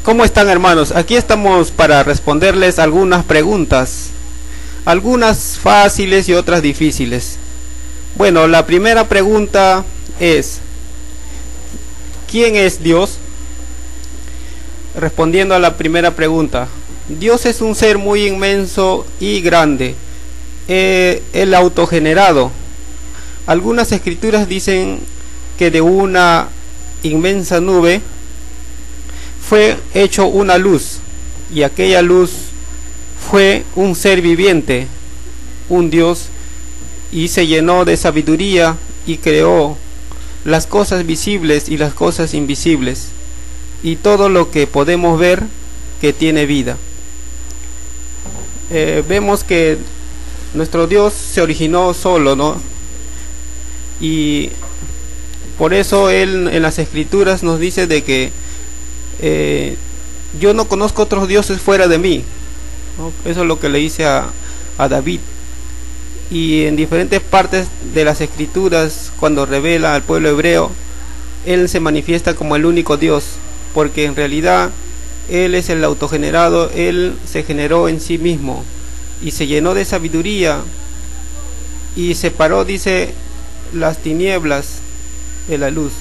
¿Cómo están, hermanos? Aquí estamos para responderles algunas preguntas, algunas fáciles y otras difíciles. Bueno, la primera pregunta es: ¿quién es Dios? Respondiendo a la primera pregunta, Dios es un ser muy inmenso y grande, el autogenerado. Algunas escrituras dicen que de una inmensa nube fue hecho una luz, y aquella luz fue un ser viviente, un Dios, y se llenó de sabiduría y creó las cosas visibles y las cosas invisibles, y todo lo que podemos ver que tiene vida. Vemos que nuestro Dios se originó solo, ¿no? Y por eso Él en las escrituras nos dice de que yo no conozco otros dioses fuera de mí, ¿no? Eso es lo que le dice a David. Y en diferentes partes de las escrituras, cuando revela al pueblo hebreo, Él se manifiesta como el único Dios, porque en realidad Él es el autogenerado. Él se generó en sí mismo y se llenó de sabiduría y separó, dice, las tinieblas de la luz,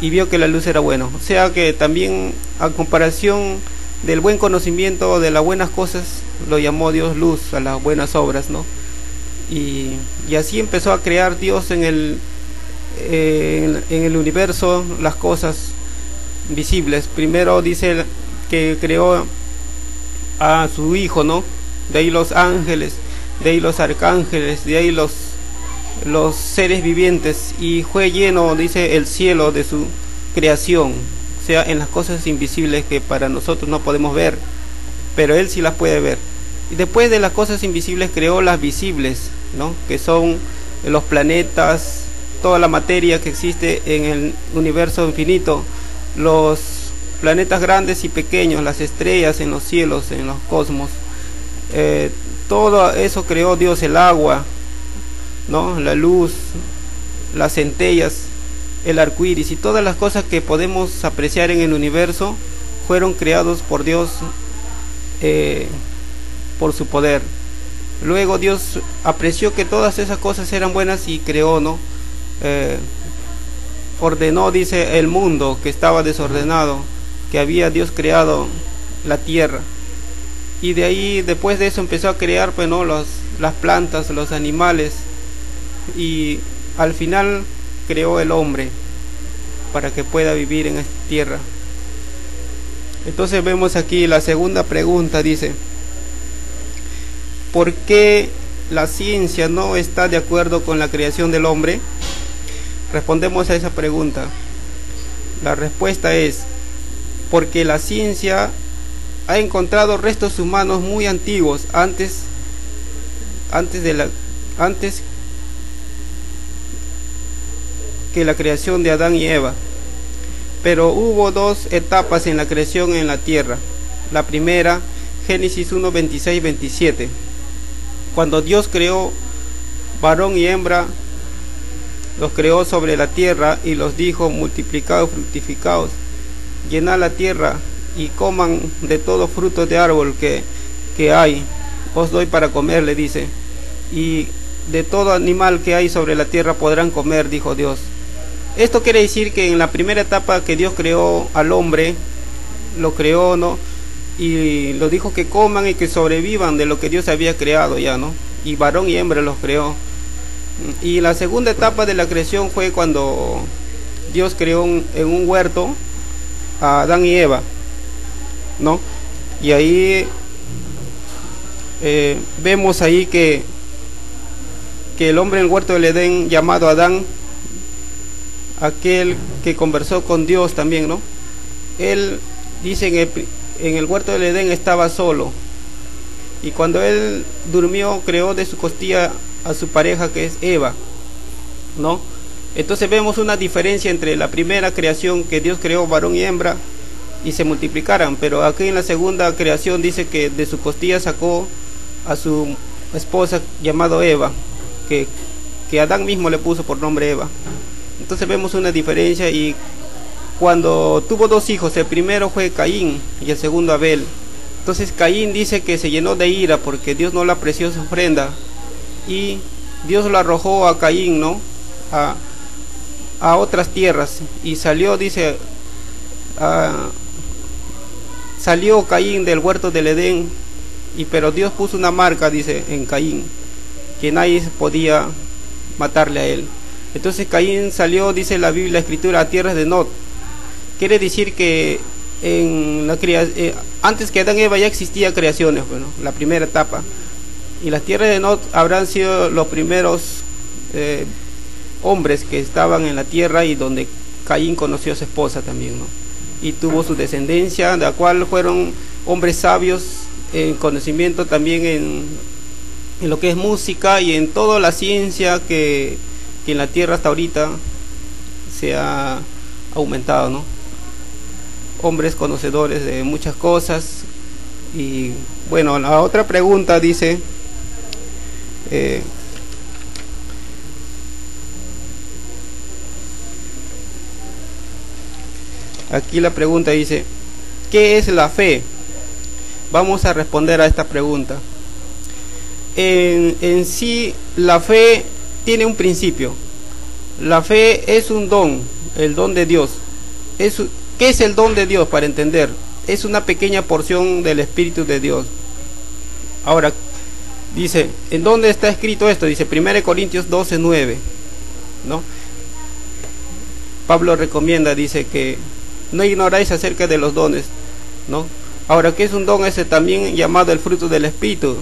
y vio que la luz era bueno. O sea que también, a comparación del buen conocimiento de las buenas cosas, lo llamó Dios luz a las buenas obras, ¿no? Y así empezó a crear Dios en el universo las cosas visibles. Primero dice que creó a su Hijo, ¿no? De ahí los ángeles, de ahí los arcángeles, de ahí los seres vivientes, y fue lleno, dice, el cielo de su creación, o sea, en las cosas invisibles que para nosotros no podemos ver, pero Él sí las puede ver. Y después de las cosas invisibles creó las visibles, ¿no? Que son los planetas, toda la materia que existe en el universo infinito, los planetas grandes y pequeños, las estrellas en los cielos, en los cosmos, todo eso creó Dios. El agua, ¿no? La luz, las centellas, el arco iris, y todas las cosas que podemos apreciar en el universo fueron creados por Dios, por su poder. Luego Dios apreció que todas esas cosas eran buenas y creó, ¿no? Ordenó, dice, el mundo que estaba desordenado, que había Dios creado la tierra, y de ahí, después de eso, empezó a crear, pues, ¿no? Las plantas, los animales, y al final creó el hombre para que pueda vivir en esta tierra. Entonces vemos aquí la segunda pregunta, dice: ¿por qué la ciencia no está de acuerdo con la creación del hombre? Respondemos a esa pregunta. La respuesta es: porque la ciencia ha encontrado restos humanos muy antiguos, antes que la creación de Adán y Eva. Pero hubo dos etapas en la creación en la tierra. La primera, Génesis 1, 26, 27. Cuando Dios creó varón y hembra, los creó sobre la tierra y los dijo: multiplicaos, fructificaos, llenad la tierra y coman de todo fruto de árbol que hay, os doy para comer, le dice, y de todo animal que hay sobre la tierra podrán comer, dijo Dios. Esto quiere decir que en la primera etapa que Dios creó al hombre, lo creó, ¿no? Y lo dijo que coman y que sobrevivan de lo que Dios había creado ya, ¿no? Y varón y hembra los creó. Y la segunda etapa de la creación fue cuando Dios creó en un huerto a Adán y Eva, ¿no? Y ahí vemos ahí que el hombre en el huerto del Edén, llamado Adán, aquel que conversó con Dios también, ¿no? Él dice en el huerto del Edén estaba solo, y cuando él durmió, creó de su costilla a su pareja, que es Eva, ¿no? Entonces vemos una diferencia entre la primera creación, que Dios creó varón y hembra, y se multiplicaran. Pero aquí en la segunda creación dice que de su costilla sacó a su esposa llamado Eva, que Adán mismo le puso por nombre Eva. Entonces vemos una diferencia. Y cuando tuvo dos hijos, el primero fue Caín y el segundo Abel. Entonces Caín dice que se llenó de ira porque Dios no le apreció su ofrenda, y Dios lo arrojó a Caín, ¿no?, a otras tierras, y salió, dice, salió Caín del huerto del Edén, pero Dios puso una marca, dice, en Caín, que nadie podía matarle a él. Entonces Caín salió, dice la Biblia, la escritura, a tierras de Nod. Quiere decir que antes que Adán y Eva ya existía creaciones, bueno, la primera etapa, y las tierras de Nod habrán sido los primeros hombres que estaban en la tierra, y donde Caín conoció a su esposa también, ¿no?, y tuvo su descendencia, de la cual fueron hombres sabios en conocimiento, también en lo que es música y en toda la ciencia que en la tierra hasta ahorita se ha aumentado, ¿no? Hombres conocedores de muchas cosas. Y bueno, la otra pregunta dice, aquí la pregunta dice, ¿qué es la fe? Vamos a responder a esta pregunta. En sí, la fe tiene un principio. La fe es un don, el don de Dios. ¿Qué es el don de Dios? Para entender, es una pequeña porción del Espíritu de Dios. Ahora, dice, ¿en dónde está escrito esto? Dice 1 Corintios 12:9, ¿no? Pablo recomienda, dice que no ignoráis acerca de los dones, ¿no? Ahora, ¿qué es un don? Ese también llamado el fruto del Espíritu,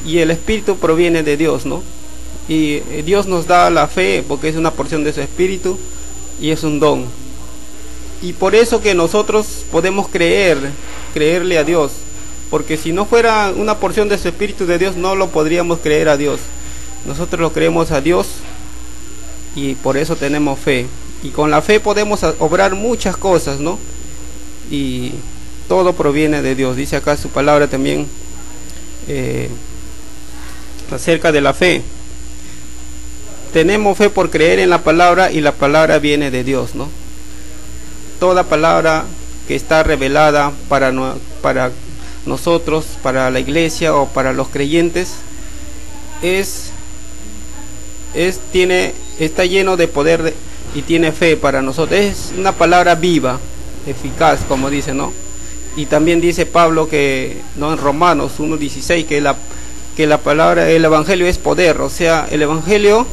y el Espíritu proviene de Dios, ¿no? Y Dios nos da la fe porque es una porción de su Espíritu y es un don. Y por eso que nosotros podemos creerle a Dios, porque si no fuera una porción de su Espíritu de Dios, no lo podríamos creer a Dios. Nosotros lo creemos a Dios y por eso tenemos fe. Y con la fe podemos obrar muchas cosas, ¿no? Y todo proviene de Dios. Dice acá su palabra también acerca de la fe. Tenemos fe por creer en la palabra, y la palabra viene de Dios, ¿no? Toda palabra que está revelada para nosotros, para la iglesia o para los creyentes, está lleno de poder y tiene fe para nosotros. Es una palabra viva, eficaz, como dice, ¿no? Y también dice Pablo que, ¿no?, en Romanos 1:16, que la palabra, el evangelio es poder. O sea, el evangelio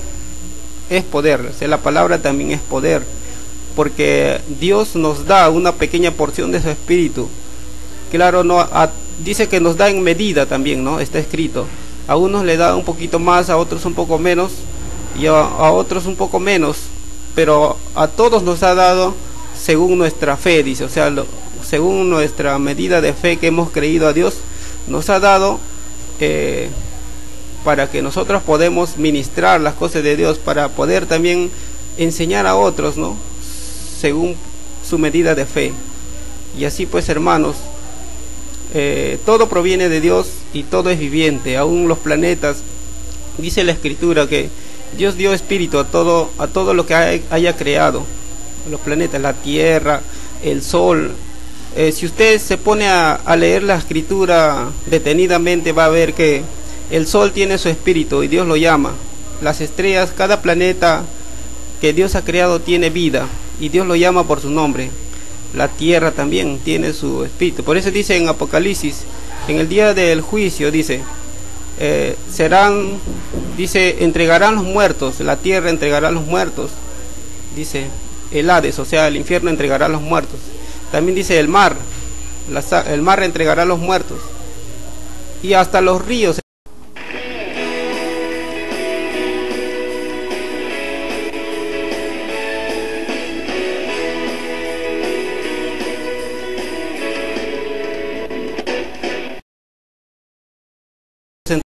es poder, o sea, la palabra también es poder, porque Dios nos da una pequeña porción de su Espíritu. Claro, no dice que nos da en medida también, ¿no? Está escrito. A unos le da un poquito más, a otros un poco menos, y a otros un poco menos, pero a todos nos ha dado según nuestra fe, dice, o sea, según nuestra medida de fe que hemos creído a Dios, nos ha dado para que nosotros podemos ministrar las cosas de Dios, para poder también enseñar a otros, ¿no?, según su medida de fe. Y así pues, hermanos, todo proviene de Dios y todo es viviente, aún los planetas. Dice la Escritura que Dios dio espíritu a todo lo que haya creado, los planetas, la tierra, el sol. Si usted se pone a leer la Escritura detenidamente, va a ver que el sol tiene su espíritu y Dios lo llama. Las estrellas, cada planeta que Dios ha creado tiene vida y Dios lo llama por su nombre. La tierra también tiene su espíritu. Por eso dice en Apocalipsis, en el día del juicio, dice, entregarán los muertos, la tierra entregará los muertos, dice el Hades, o sea, el infierno entregará los muertos. También dice el mar entregará los muertos, y hasta los ríos